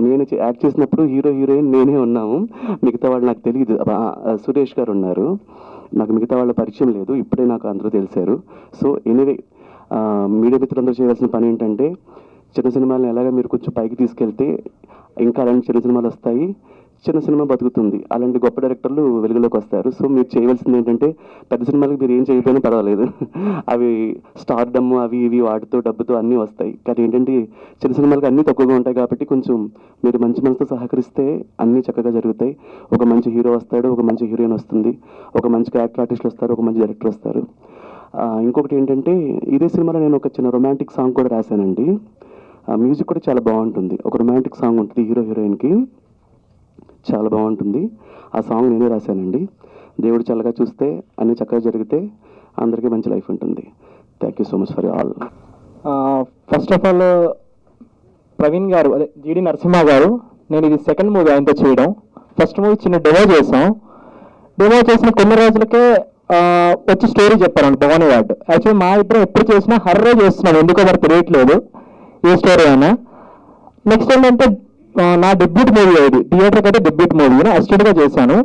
నేను యాక్ట్ చేసినప్పుడు హీరోయిన్ నేనే ఉన్నాము. మిగతా వాళ్ళు నాకు తెలియదు. సురేష్ గారు ఉన్నారు, నాకు మిగతా వాళ్ళ పరిచయం లేదు. ఇప్పుడే నాకు అందరూ తెలిసారు. సో ఎనీవే, మీడియా మిత్రులందరూ చేయవలసిన పని ఏంటంటే, చిన్న సినిమాలను ఎలాగ మీరు కొంచెం పైకి తీసుకెళ్తే ఇంకా అలాంటి చిన్న సినిమాలు వస్తాయి, చిన్న సినిమా బతుకుతుంది, అలాంటి గొప్ప డైరెక్టర్లు వెలుగులోకి వస్తారు. సో మీరు చేయవలసింది ఏంటంటే, పెద్ద సినిమాలకు మీరు ఏం చేయకపోయినా పర్వాలేదు, అవి స్టార్డమ్ అవి ఇవి వాటితో డబ్బుతో అన్నీ వస్తాయి. కానీ ఏంటంటే చిన్న సినిమాలకు అన్నీ తక్కువగా ఉంటాయి. కాబట్టి కొంచెం మీరు మంచి మనసుతో సహకరిస్తే అన్నీ చక్కగా జరుగుతాయి. ఒక మంచి హీరో వస్తాడు, ఒక మంచి హీరోయిన్ వస్తుంది, ఒక మంచి క్యారెక్టర్ ఆర్టిస్ట్ వస్తారు, ఒక మంచి డైరెక్టర్ వస్తారు. ఇంకొకటి ఏంటంటే, ఇదే సినిమాలో నేను ఒక చిన్న రొమాంటిక్ సాంగ్ కూడా రాశానండి. మ్యూజిక్ కూడా చాలా బాగుంటుంది. ఒక రొమాంటిక్ సాంగ్ ఉంటుంది హీరోయిన్కి, చాలా బాగుంటుంది. ఆ సాంగ్ నేనే రాశానండి. దేవుడు చల్లగా చూస్తే అన్నీ చక్కగా జరిగితే అందరికీ మంచి లైఫ్ ఉంటుంది. Thank you so much for all. First of all Praveen గారు, అదే జీడి నరసింహ గారు, నేను ఇది సెకండ్ మూవీ ఆయనతో చేయడం. ఫస్ట్ మూవీ చిన్న డెమో చేసాం. డెమో చేసిన కొన్ని రోజులకే వచ్చి స్టోరీ చెప్పారండి భవానీ వార్డ్. యాక్చువల్లీ మా ఇద్దరం ఎప్పుడు చేసినా హర్రే చేస్తున్నాం, ఎందుకో మరి తెలియట్లేదు ఏ స్టోరీ అయినా. నెక్స్ట్ ఏంటంటే, నా డెబ్యూట్ మూవీ అది, థియేటర్కి అయితే డెబ్యూట్ మూవీని అసిస్టెంట్గా చేశాను.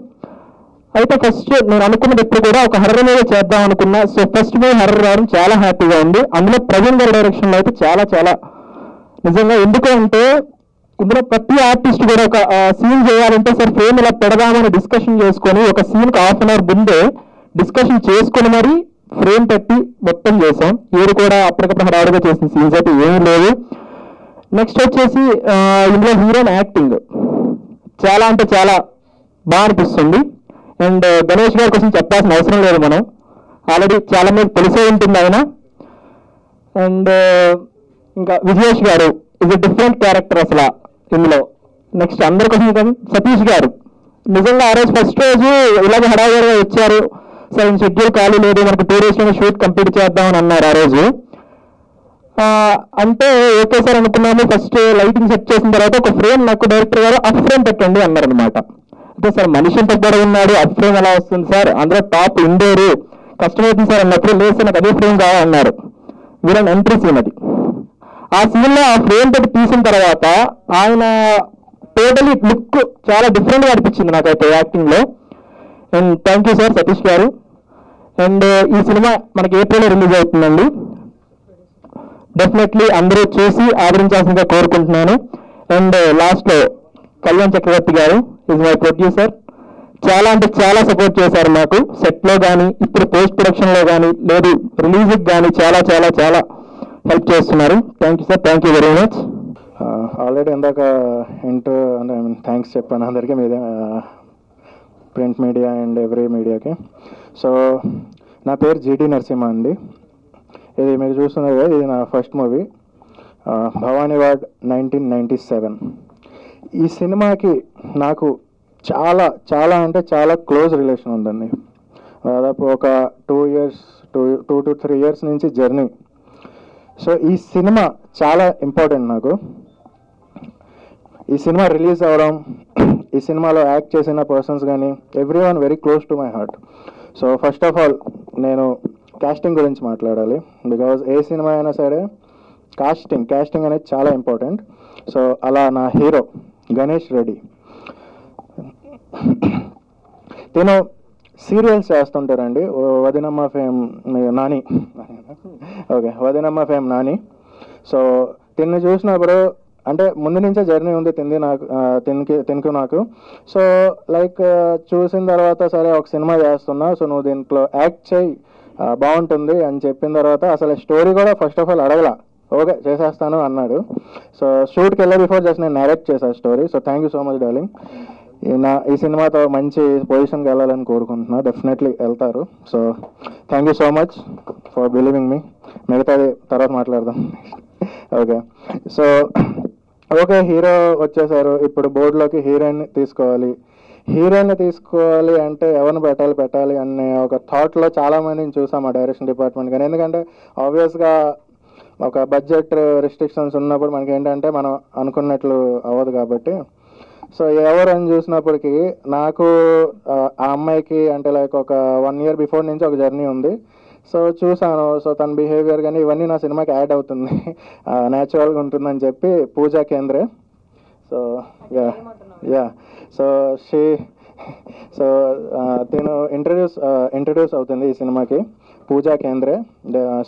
అయితే ఫస్ట్ నేను అనుకున్నది ఎప్పుడు కూడా ఒక హర్రర్ మూవీ చేద్దాం అనుకున్నా. సో ఫస్ట్ మూవీ హర్రర్ రావడం చాలా హ్యాపీగా ఉంది. అందులో ప్రవీణ్ గారి డైరెక్షన్లో అయితే చాలా చాలా నిజంగా, ఎందుకు అంటే ఇందులో ప్రతి ఆర్టిస్ట్ కూడా ఒక సీన్ చేయాలంటే సార్ ఫ్రేమ్ ఇలా పెడదామని డిస్కషన్ చేసుకొని, ఒక సీన్కి ½ అవర్ ముందే డిస్కషన్ చేసుకుని మరి ఫ్రేమ్ పెట్టి మొత్తం చేసాం. ఏది కూడా అప్పటికప్పుడు హడావుడిగా చేసిన సీన్స్ అయితే ఏమీ లేవు. నెక్స్ట్ వచ్చేసి ఇందులో హీరోయిన్ యాక్టింగ్ చాలా అంటే చాలా బాగా అనిపిస్తుంది. అండ్ గణేష్ గారి కోసం చెప్పాల్సిన అవసరం లేదు, మనం ఆల్రెడీ చాలా మంది తెలిసే ఉంటుంది ఆయన. అండ్ ఇంకా విజయేష్ గారు ఇస్ ఎ డిఫరెంట్ క్యారెక్టర్ అసలు ఇందులో. నెక్స్ట్ అందరి కోసం సతీష్ గారు, నిజంగా ఆ రోజు ఫస్ట్ రోజు ఇలాగే హడావుడిగా వచ్చారు. సరే షెడ్యూల్ ఖాళీ లేదు, మనకు 2 days షూట్ కంప్లీట్ చేద్దామని అన్నారు ఆ రోజు. అంటే ఓకే సార్ అనుకున్నాము. ఫస్ట్ లైటింగ్ సెట్ చేసిన తర్వాత ఒక ఫ్రేమ్ నాకు డైరెక్టర్ గారు అప్ ఫ్రేమ్ పెట్టండి అన్నారు అనమాట. అయితే సార్ మనిషి ఇంత కూడా ఉన్నాడు, అప్ ఫ్రేమ్ ఎలా వస్తుంది సార్, అందులో టాప్ ఇండోరు కష్టమవుతుంది సార్ అన్నప్పుడు, లేదు సార్ నాకు అదే ఫ్రేమ్ కావాలన్నారు. వీళ్ళని ఎంట్రీ సీన్ అది. ఆ సీన్లో ఆ ఫ్రేమ్ పెట్టి తీసిన తర్వాత ఆయన టోటలీ లుక్ చాలా డిఫరెంట్గా అనిపించింది నాకైతే యాక్టింగ్లో. And thank you sir Satish garu. And ఈ సినిమా మనకి ఏప్రిల్లో రిలీజ్ అవుతుందండి. డెఫినెట్లీ అందరూ చూసి ఆదరించాల్సిందిగా కోరుకుంటున్నాను. అండ్ లాస్ట్లో కళ్యాణ్ చక్రవర్తి గారు ఈజ్ మై ప్రొడ్యూసర్. చాలా అంటే చాలా సపోర్ట్ చేశారు మాకు, సెట్లో కానీ ఇప్పుడు పోస్ట్ ప్రొడక్షన్లో కానీ లేదు రిలీజ్కి కానీ చాలా చాలా చాలా హెల్ప్ చేస్తున్నారు. Thank you sir, thank you very much. Already ఇందాక ఇంటర్వ్యూ అంటే థ్యాంక్స్ చెప్పాను అందరికీ, మీద ప్రింట్ మీడియా అండ్ ఎవ్రీ మీడియాకి. సో నా పేరు జీడి నరసింహ అండి. ఇది మీరు చూస్తున్నారు కదా, ఇది నా ఫస్ట్ మూవీ భవానీ వార్డ్ 1997. ఈ సినిమాకి నాకు చాలా చాలా అంటే చాలా క్లోజ్ రిలేషన్ ఉందండి. దాదాపు ఒక 2 to 3 years నుంచి జర్నీ. సో ఈ సినిమా చాలా ఇంపార్టెంట్ నాకు. ఈ సినిమా రిలీజ్ అవ్వడం, ఈ సినిమాలో యాక్ట్ చేసిన పర్సన్స్ కానీ everyone very close to my heart. So first of all నేను కాస్టింగ్ గురించి మాట్లాడాలి. బికాజ్ ఏ సినిమా అయినా సరే కాస్టింగ్ అనేది చాలా ఇంపార్టెంట్. సో అలా నా హీరో గణేష్ రెడ్డి, నేను సీరియల్స్ చేస్తుంటారండి. Vadinamma fame Nani, okay Vadinamma fame Nani. So తిన్ను చూసినప్పుడు అంటే ముందు నుంచే జర్నీ ఉంది తినకు నాకు. సో లైక్ చూసిన తర్వాత సరే ఒక సినిమా చేస్తున్నా, సో నువ్వు దీంట్లో యాక్ట్ చేయి బాగుంటుంది అని చెప్పిన తర్వాత అసలు స్టోరీ కూడా ఫస్ట్ ఆఫ్ ఆల్ అడగలా, ఓకే చేసేస్తాను అన్నాడు. సో షూట్కి వెళ్ళే బిఫోర్ జస్ట్ నేను నరేట్ చేశాను story. So thank you so much darling. ఈ సినిమాతో మంచి పొజిషన్కి వెళ్ళాలని కోరుకుంటున్నా, డెఫినెట్లీ వెళ్తారు. So thank you so much for believing me. మిగతాది తర్వాత మాట్లాడదాం. ఓకే, సో ఓకే హీరో వచ్చేసారు, ఇప్పుడు బోర్డులోకి హీరోయిన్ తీసుకోవాలి అంటే ఎవరిని పెట్టాలి అనే ఒక థాట్లో చాలామందిని చూసాం ఆ డైరెక్షన్ డిపార్ట్మెంట్ కానీ. ఎందుకంటే ఆబ్వియస్గా ఒక బడ్జెట్ రిస్ట్రిక్షన్స్ ఉన్నప్పుడు మనకి ఏంటంటే మనం అనుకున్నట్లు అవ్వదు కాబట్టి. సో ఎవరని చూసినప్పటికీ నాకు ఆ అమ్మాయికి అంటే లైక్ ఒక 1 year బిఫోర్ నుంచి ఒక జర్నీ ఉంది. సో చూసాను, సో తన బిహేవియర్ కానీ ఇవన్నీ నా సినిమాకి యాడ్ అవుతుంది, న్యాచురల్గా ఉంటుందని చెప్పి పూజా కేంద్రే. సో యా సో తిను ఇంట్రడ్యూస్ అవుతుంది ఈ సినిమాకి, పూజా కేంద్రే.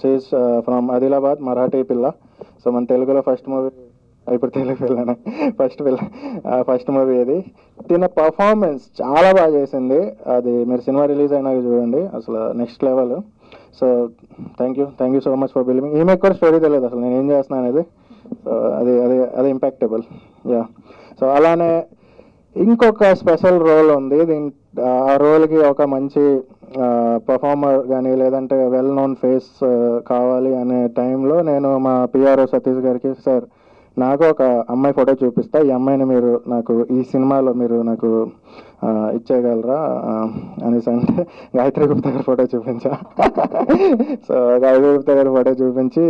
షీఈస్ ఫ్రమ్ ఆదిలాబాద్, మరాఠీ పిల్ల. సో మన తెలుగులో ఫస్ట్ మూవీ, ఇప్పుడు తెలుగు పిల్లనే ఫస్ట్ మూవీ ఇది. తిన పర్ఫార్మెన్స్ చాలా బాగా చేసింది, అది మీరు సినిమా రిలీజ్ అయినాక చూడండి, అసలు next level. So thank you so much for believing. ఈమెకు కూడా స్టోరీ తెలియదు అసలు నేను ఏం చేస్తున్నాను అనేది. సో అది ఇంపాక్టబుల్. యా, సో అలానే ఇంకొక స్పెషల్ రోల్ ఉంది. ఆ రోల్కి ఒక మంచి పర్ఫార్మర్ కానీ లేదంటే వెల్ నోన్ ఫేస్ కావాలి అనే టైంలో నేను మా పిఆర్ఓ సతీష్ గారికి, సార్ నాకు ఒక అమ్మాయి ఫోటో చూపిస్తా, ఈ అమ్మాయిని మీరు నాకు ఈ సినిమాలో మీరు నాకు ఇచ్చేయగలరా అనేసి అంటే గాయత్రి గుప్తా గారి ఫోటో చూపించా. సో గాయత్రి గుప్తా గారి ఫోటో చూపించి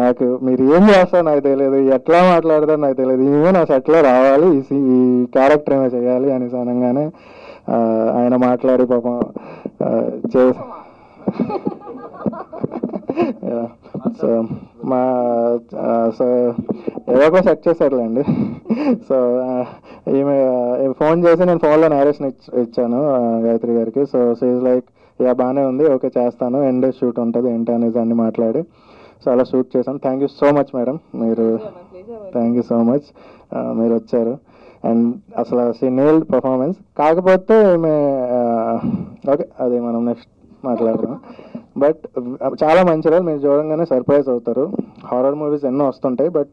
నాకు మీరు ఏం చేస్తారో నాకు తెలియదు, ఎట్లా మాట్లాడతారో నాకు తెలియదు, ఈమె నా సెట్లో రావాలి, ఈ క్యారెక్టర్ ఏమో చేయాలి అనేసి అనగానే ఆయన మాట్లాడి పాపం సో సో ఎవరికో సెట్ చేశారులేండి. సో ఈమె ఫోన్ చేసి నేను ఫోన్లో నేరేషన్ ఇచ్చాను గాయత్రి గారికి. సో షీఈ్ లైక్ యా బాగానే ఉంది, ఓకే చేస్తాను, ఎండ్ షూట్ ఉంటుంది ఏంటి అనేది అన్ని మాట్లాడి సో అలా షూట్ చేశాను. Thank you so much madam, మీరు థ్యాంక్ యూ సో మచ్ మీరు వచ్చారు. అండ్ అసలు షీ నేల్డ్ పర్ఫార్మెన్స్. కాకపోతే ఓకే అది మనం నెక్స్ట్ మాట్లాడదాం. బట్ చాలా మంచి రోల్, మీరు చూడంగానే సర్ప్రైజ్ అవుతారు. హారర్ మూవీస్ ఎన్నో వస్తుంటాయి, బట్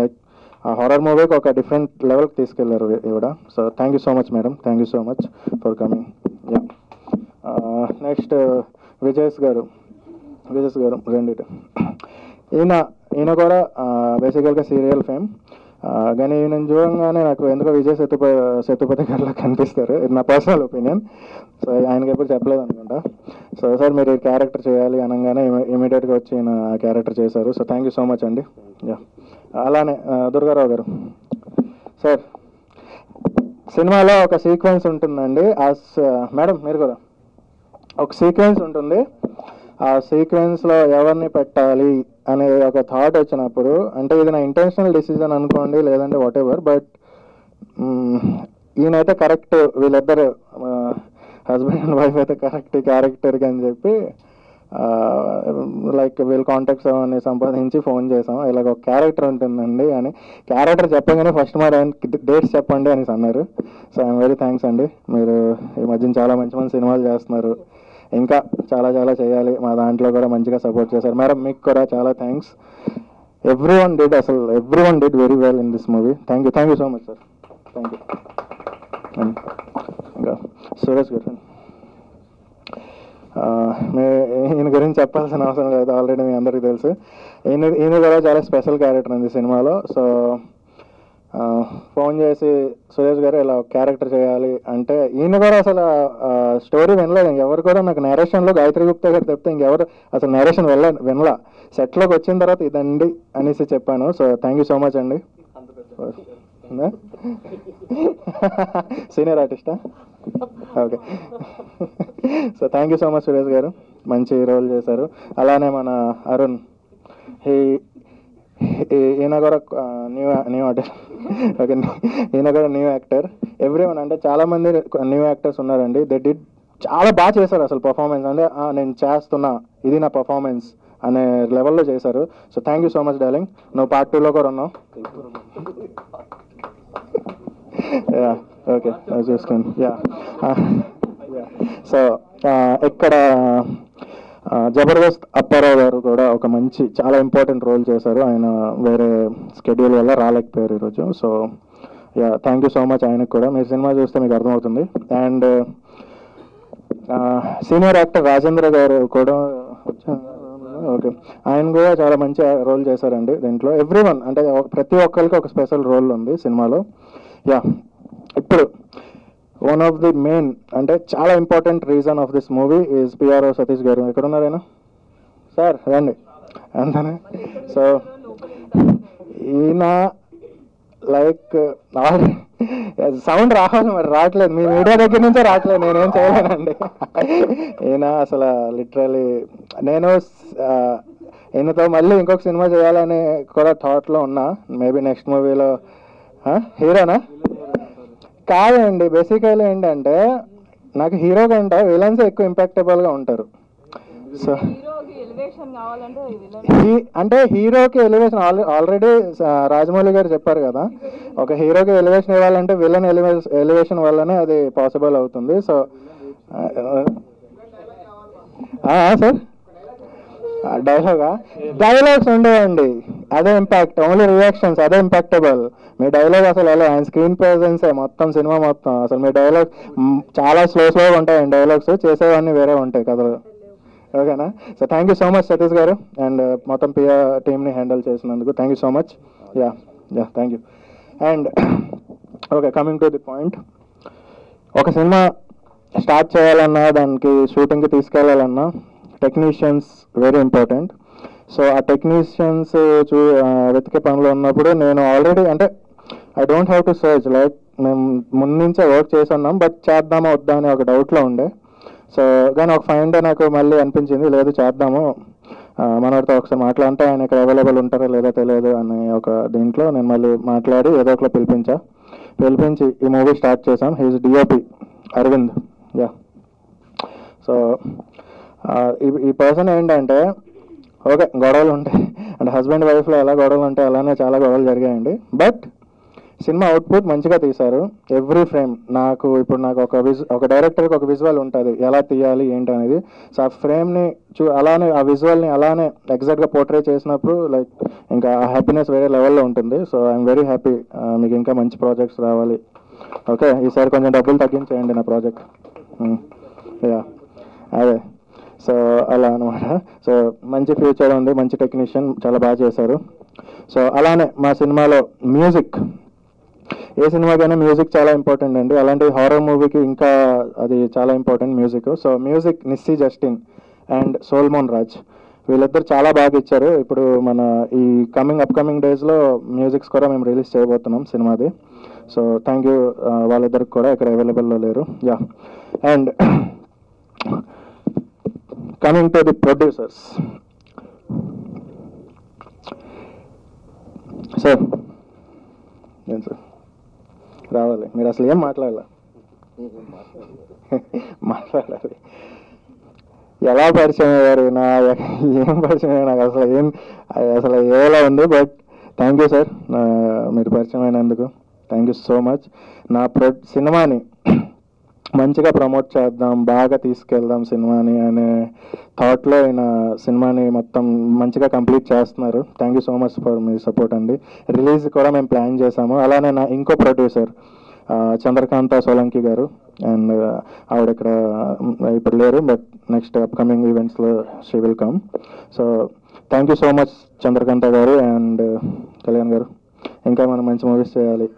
లైక్ ఆ హారర్ మూవీకి ఒక డిఫరెంట్ లెవెల్కి తీసుకెళ్లారు ఇవిడ. So thank you so much madam, thank you so much for coming. Yeah, next విజయస్ గారు రండి. ఈయన కూడా బేసికల్గా సీరియల్ ఫేమ్, కానీ నేను చూడంగానే నాకు ఎందుకో విజయ్ సేతుపతి గారిలో కనిపిస్తారు, ఇది నా పర్సనల్ ఒపీనియన్. సో ఆయనకి ఎప్పుడు చెప్పలేదు అనుకుంటా. సో సార్ మీరు ఈ క్యారెక్టర్ చేయాలి అనగానే ఇమీడియట్గా వచ్చి ఈయన ఆ క్యారెక్టర్ చేశారు. So thank you so much అండి. యా, అలానే దుర్గారావు గారు సార్, సినిమాలో ఒక సీక్వెన్స్ ఉంటుందండి. మేడం మీరు కూడా ఒక సీక్వెన్స్ ఉంటుంది, ఆ సీక్వెన్స్లో ఎవరిని పెట్టాలి అనే ఒక థాట్ వచ్చినప్పుడు, అంటే ఇది నా ఇంటెన్షనల్ డిసిజన్ అనుకోండి లేదంటే వాట్ ఎవర్, బట్ ఈయనైతే కరెక్ట్, వీళ్ళిద్దరు హస్బెండ్ అండ్ వైఫ్ అయితే కరెక్ట్ క్యారెక్టర్కి అని చెప్పి లైక్ వీళ్ళ కాంటాక్ట్స్ అవన్నీ సంపాదించి ఫోన్ చేసాం, ఇలాగ ఒక క్యారెక్టర్ ఉంటుందండి అని. క్యారెక్టర్ చెప్పగానే ఫస్ట్ మరి డేట్స్ చెప్పండి అనేసి అన్నారు. సో ఐఎమ్ వెరీ థ్యాంక్స్ అండి, మీరు ఈ మధ్యన చాలా మంచి మంచి సినిమాలు చేస్తున్నారు, ఇంకా చాలా చాలా చేయాలి, మా దాంట్లో కూడా మంచిగా సపోర్ట్ చేశారు. మేడం మీకు కూడా చాలా thanks. Every one did very well in this movie. Thank you so much sir, thank you. ఇంకా సురేష్ గారు, ఈయన గురించి చెప్పాల్సిన అవసరం లేదు, ఆల్రెడీ మీ అందరికీ తెలుసు. ఈయన కూడా చాలా స్పెషల్ క్యారెక్టర్ ఉంది సినిమాలో. సో ఫోన్ చేసి సురేష్ గారు ఇలా క్యారెక్టర్ చేయాలి అంటే, ఈయన కూడా అసలు స్టోరీ వినలేదు, ఎవరు కూడా నాకు నేరేషన్లో గాయత్రి గుప్తా గారు చెప్తే ఇంకెవరు అసలు నేరేషన్ వినలా. సెట్లోకి వచ్చిన తర్వాత ఇదండి అనేసి చెప్పాను. So thank you so much అండి. సీనియర్ ఆర్టిస్టా? Okay. So thank you so much Suresh garu, మంచి రోల్ చేశారు. అలానే మన అరుణ్, ఈయన కూడా న్యూ ఆర్టిస్ట్. ఓకే, ఈయన కూడా న్యూ యాక్టర్. ఎవ్రీవన్ అంటే చాలామంది న్యూ యాక్టర్స్ ఉన్నారండి, దే డిడ్ చాలా బాగా చేశారు అసలు పర్ఫార్మెన్స్. అంటే నేను చేస్తున్నా, ఇది నా పర్ఫార్మెన్స్ అనే లెవెల్లో చేశారు. So thank you so much darling. నువ్వు పార్ట్ 2లో కూడా ఉన్నావు. యా ఓకే చూసుకోండి. యా సో ఇక్కడ జబర్దస్త్ అప్పారావు గారు కూడా ఒక మంచి చాలా ఇంపార్టెంట్ రోల్ చేశారు. ఆయన వేరే స్కెడ్యూల్ వల్ల రాలేకపోయారు ఈరోజు. So yeah thank you so much ఆయనకు కూడా. మీరు సినిమా చూస్తే మీకు అర్థమవుతుంది. అండ్ సీనియర్ యాక్టర్ రాజేంద్ర గారు కూడా ఓకే, ఆయన కూడా చాలా మంచి రోల్ చేశారండి దీంట్లో. ఎవ్రీవన్ అంటే ప్రతి ఒక్కరికి ఒక స్పెషల్ రోల్ ఉంది సినిమాలో. యా ఇప్పుడు వన్ ఆఫ్ ది మెయిన్ అంటే చాలా important reason of this movie is PRO Satish గారు. ఎక్కడ ఉన్నారైనా సార్ రండి అంతనే. సో ఈయన లైక్ సౌండ్ రావాలి, మరి రావట్లేదు. మీ మీడియా దగ్గర నుంచే రావట్లేదు, నేనేం చేయలేనండి. ఈయన అసలు లిటరలీ నేను ఈయనతో మళ్ళీ ఇంకొక సినిమా చేయాలని కూడా థాట్లో ఉన్నా. మేబీ నెక్స్ట్ మూవీలో హీరోనా కాదండి. బేసికలీ ఏంటంటే నాకు హీరో కంటే విలన్స్ ఎక్కువ ఇంపాక్టబుల్గా ఉంటారు. సో అంటే హీరోకి ఎలివేషన్ ఆల్రెడీ రాజమౌళి గారు చెప్పారు కదా, ఒక హీరోకి ఎలివేషన్ ఇవ్వాలంటే విలన్ ఎలివేషన్ వల్లనే అది పాసిబుల్ అవుతుంది. సో సార్ డైలాగ్స్ ఉండేవండి, అదే ఇంపాక్ట్. ఓన్లీ రియాక్షన్స్ అదే ఇంపాక్టబుల్. మీ డైలాగ్ అసలు ఎలా, ఆయన స్క్రీన్ ప్రెజెన్సే మొత్తం సినిమా మొత్తం. అసలు మీ డైలాగ్ చాలా స్లోగా ఉంటాయండి, డైలాగ్స్ చేసేవన్నీ వేరే ఉంటాయి కథలు. ఓకేనా? So thank you so much Satish garu and మొత్తం పిఆర్ టీమ్ని హ్యాండిల్ చేసినందుకు thank you so much. Yeah thank you. And okay, coming to the point. ఒక సినిమా స్టార్ట్ చేయాలన్నా, దానికి షూటింగ్కి తీసుకెళ్ళాలన్నా టెక్నీషియన్స్ వెరీ ఇంపార్టెంట్. సో ఆ టెక్నీషియన్స్ వెతికే పనిలో ఉన్నప్పుడు నేను ఆల్రెడీ అంటే I don't have to search, like మేము ముందు నుంచే వర్క్ చేసి ఉన్నాం, బట్ చేద్దామా వద్దా అని ఒక డౌట్లో ఉండే. సో కానీ ఒక 5 డే నాకు మళ్ళీ అనిపించింది, లేదు చేద్దాము, మనతో ఒకసారి మాట్లాడితే ఆయన ఇక్కడ అవైలబుల్ ఉంటారో లేదో తెలియదు అని ఒక దీంట్లో నేను మళ్ళీ మాట్లాడి ఏదో ఒకటి పిలిపించి ఈ మూవీ స్టార్ట్ చేసాం. He's DOP Arvind. Ya so ఈ పర్సన్ ఏంటంటే ఓకే గొడవలు ఉంటాయి అంటే హస్బెండ్ వైఫ్లో ఎలా గొడవలు ఉంటాయి అలానే చాలా గొడవలు జరిగాయండి. బట్ సినిమా అవుట్పుట్ మంచిగా తీశారు. ఎవ్రీ ఫ్రేమ్ నాకు ఒక డైరెక్టర్కి ఒక విజువల్ ఉంటుంది ఎలా తీయాలి ఏంటి అనేది. సో ఆ ఫ్రేమ్ని అలానే ఆ విజువల్ని అలానే ఎగ్జాక్ట్గా పోర్ట్రే చేసినప్పుడు లైక్ ఇంకా ఆ హ్యాపీనెస్ వేరే లెవెల్లో ఉంటుంది. So I'm very happy. మీకు ఇంకా మంచి ప్రాజెక్ట్స్ రావాలి. ఓకే, ఈసారి కొంచెం డబ్బులు తగ్గించేయండి నా ప్రాజెక్ట్. యా అదే. సో అలా అనమాట. సో మంచి ఫ్యూచర్ ఉంది, మంచి టెక్నీషియన్, చాలా బాగా చేశారు. సో అలానే మా సినిమాలో మ్యూజిక్, ఏ సినిమాకైనా మ్యూజిక్ చాలా ఇంపార్టెంట్ అండి. అలాంటి హారర్ మూవీకి ఇంకా అది చాలా important music. So music Nissy Justin and Solomon Raj, వీళ్ళిద్దరు చాలా బాగా ఇచ్చారు. ఇప్పుడు మన ఈ అప్కమింగ్ డేస్లో మ్యూజిక్స్ కూడా మేము రిలీజ్ చేయబోతున్నాం సినిమాది. సో థ్యాంక్ యూ వాళ్ళిద్దరికి కూడా, ఇక్కడ అవైలబుల్లో లేరు. Yeah and coming to the producers. Sir ఏం సార్ రావాలి, మీరు అసలు ఏం మాట్లాడాలి ఎలా పరిచయం అయ్యారు, ఏం పరిచయం అయ్యారు నాకు అసలు ఏలా ఉంది. బట్ థ్యాంక్ యూ సార్, మీరు పరిచయం అయినందుకు థ్యాంక్ యూ సో మచ్. నా సినిమాని మంచిగా ప్రమోట్ చేద్దాం, బాగా తీసుకెళ్దాం సినిమాని అనే థాట్లో ఆయన సినిమాని మొత్తం మంచిగా కంప్లీట్ చేస్తున్నారు. Thank you so much for me support అండి. రిలీజ్ కూడా మేము ప్లాన్ చేసాము. అలానే నా ఇంకో ప్రొడ్యూసర్ చంద్రకాంత సోలంకి గారు, అండ్ ఆవిడ ఇక్కడ ఇప్పుడు లేరు, బట్ నెక్స్ట్ అప్కమింగ్ ఈవెంట్స్లో she will come. So thank you so much Chandrakanta garu and Kalyan గారు. ఇంకా మనం మంచి మూవీస్ చేయాలి.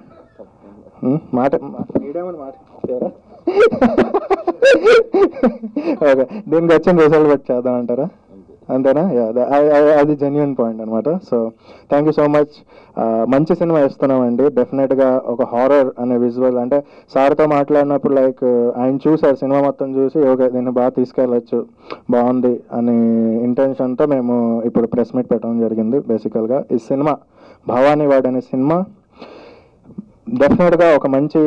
ఓకే, దీనికి వచ్చిన రిజల్ట్ బట్టి చేద్దాం అంటారా? అంతేనా? అది జెన్యున్ పాయింట్ అనమాట. So thank you so much. మంచి సినిమా ఇస్తున్నామండి. డెఫినెట్గా ఒక హారర్ అనే విజువల్ అంటే సార్తో మాట్లాడినప్పుడు లైక్ ఆయన చూసారు సినిమా మొత్తం చూసి ఓకే దీన్ని బాగా తీసుకెళ్ళచ్చు, బాగుంది అనే ఇంటెన్షన్తో మేము ఇప్పుడు ప్రెస్ మీట్ పెట్టడం జరిగింది. బేసికల్గా ఈ సినిమా భవానీ వాడ్ అనే సినిమా డెఫినెట్గా ఒక మంచి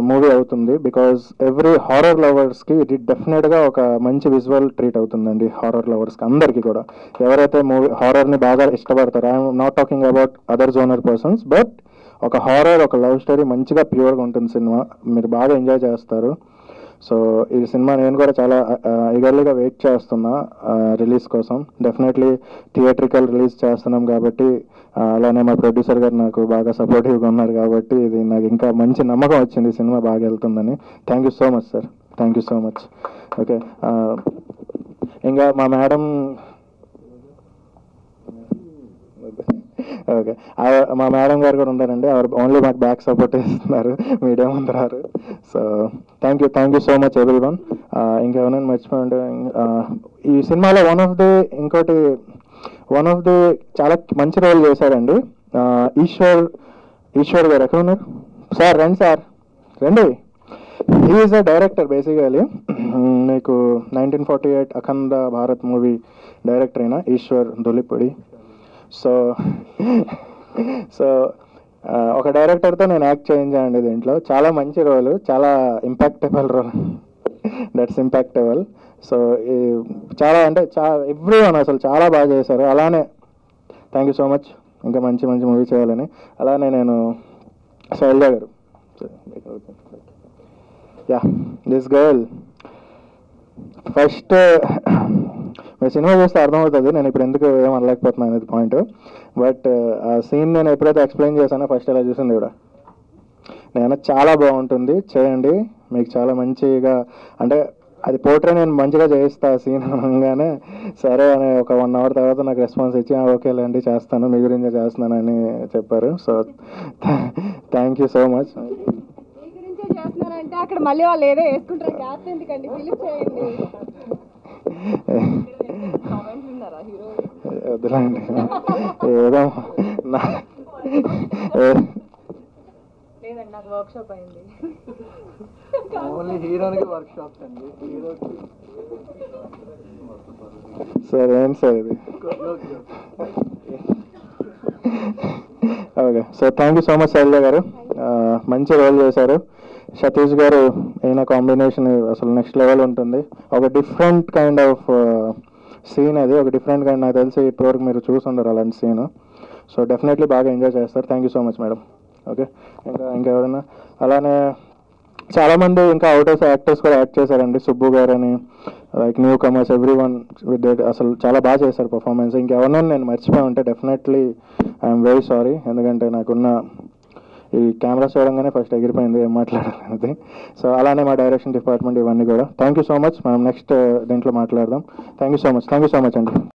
మూవీ అవుతుంది. బికాజ్ ఎవ్రీ హారర్ లవర్స్కి ఇది డెఫినెట్గా ఒక మంచి విజువల్ ట్రీట్ అవుతుందండి. హారర్ లవర్స్కి అందరికీ కూడా, ఎవరైతే మూవీ హారర్ని బాగా ఇష్టపడతారో, I'm not talking about other genre persons, but ఒక హారర్, ఒక లవ్ స్టోరీ మంచిగా ప్యూర్గా ఉంటుంది సినిమా. మీరు బాగా ఎంజాయ్ చేస్తారు. సో ఈ సినిమా నేను కూడా చాలా ఈగర్లీగా వెయిట్ చేస్తున్నా రిలీజ్ కోసం. డెఫినెట్లీ థియేట్రికల్ రిలీజ్ చేస్తున్నాం కాబట్టి, అలానే మా ప్రొడ్యూసర్ గారు నాకు బాగా సపోర్టివ్గా ఉన్నారు కాబట్టి ఇది నాకు ఇంకా మంచి నమ్మకం వచ్చింది సినిమా బాగా వెళ్తుందని. Thank you so much sir, thank you so much. Okay, ఇంకా మా మేడం, ఓకే మా మేడం గారు కూడా ఉన్నారండి. ఆవిడ ఓన్లీ మాకు బ్యాక్ సపోర్ట్ ఇస్తున్నారు, మీడియా ముందు రారు. So thank you so much everyone. ఇంకెవరైనా మర్చిపోయింటే, ఈ సినిమాలో వన్ ఆఫ్ ది చాలా మంచి రోల్ చేశారండి ఈశ్వర్ గారు. ఎక్కడ ఉన్నారు సార్? రండి సార్, రండి. He is a director basically. మీకు 1948 అఖండ భారత్ మూవీ డైరెక్టర్ అయిన ఈశ్వర్ దొలిపొడి. సో ఒక డైరెక్టర్తో నేను యాక్ట్ చేయించానండి దీంట్లో. చాలా మంచి రోల్, చాలా impactable role, that's impactable. So చాలా అంటే ఎవ్రీవన్ అసలు చాలా బాగా చేశారు. అలానే థ్యాంక్ యూ సో మచ్, ఇంకా మంచి మూవీ చేయాలని. అలానే నేను శైలజ గారు, యా దిస్ గర్ల్, ఫస్ట్ మీరు సినిమా చూస్తే అర్థమవుతుంది నేను ఇప్పుడు ఎందుకు ఏం అనలేకపోతున్నాను అనేది పాయింట్. బట్ ఆ సీన్ నేను ఎప్పుడైతే ఎక్స్ప్లెయిన్ చేశానో ఫస్ట్ ఇలా చూసింది కూడా నేను చాలా బాగుంటుంది చేయండి, మీకు చాలా మంచిగా అంటే అది పోర్ట్రే నేను మంచిగా చేయిస్తా సీన్ అనగానే సరే అని ఒక 1 hour తర్వాత నాకు రెస్పాన్స్ ఇచ్చి ఓకేలేండి చేస్తాను, మీ గురించే చేస్తున్నాను అని చెప్పారు. So thank you so much. మీ గురించే చేస్తున్నానంటే అక్కడ మళ్ళీ వాళ్ళు ఏదో వేసుకుంటారు, క్యాస్ట్ ఎందుకండి, ఫిలిప్ చేయండి. వద్దులేండి ఏదో లేదండి, నాకు వర్క్ షాప్ అయింది. ఓన్లీ హీరోకి వర్క్ షాప్ అండి, సరే ఏంటి సార్ ఇది. Okay, so thank you so much Shailaja గారు, మంచి రోల్ చేశారు. సతీష్ గారు అయిన కాంబినేషన్ అసలు నెక్స్ట్ లెవెల్ ఉంటుంది. ఒక డిఫరెంట్ కైండ్ ఆఫ్ సీన్ అది, ఒక డిఫరెంట్ కైండ్, నాకు తెలిసి ఇప్పటివరకు మీరు చూసుండరు అలాంటి సీన్. సో డెఫినెట్లీ బాగా ఎంజాయ్ చేస్తారు. Thank you so much madam. Okay, ఇంకా ఎవరైనా అలానే చాలామంది ఇంకా అవుటర్స్ యాక్టర్స్ కూడా యాక్ట్ చేశారండి. సుబ్బు గారు అని, like new comers, every one with that అసలు చాలా బాగా చేశారు పర్ఫార్మెన్స్. ఇంకెవరైనా నేను మర్చిపోయి ఉంటే డెఫినెట్లీ ఐఎమ్ వెరీ సారీ, ఎందుకంటే నాకున్న ఈ కెమెరా చూడంగానే ఫస్ట్ ఎగిరిపోయింది ఏం మాట్లాడాలనేది. సో అలానే మా డైరెక్షన్ డిపార్ట్మెంట్ ఇవన్నీ కూడా థ్యాంక్ యూ సో మచ్. మనం నెక్స్ట్ దీంట్లో మాట్లాడదాం. థ్యాంక్ యూ సో మచ్ అండి.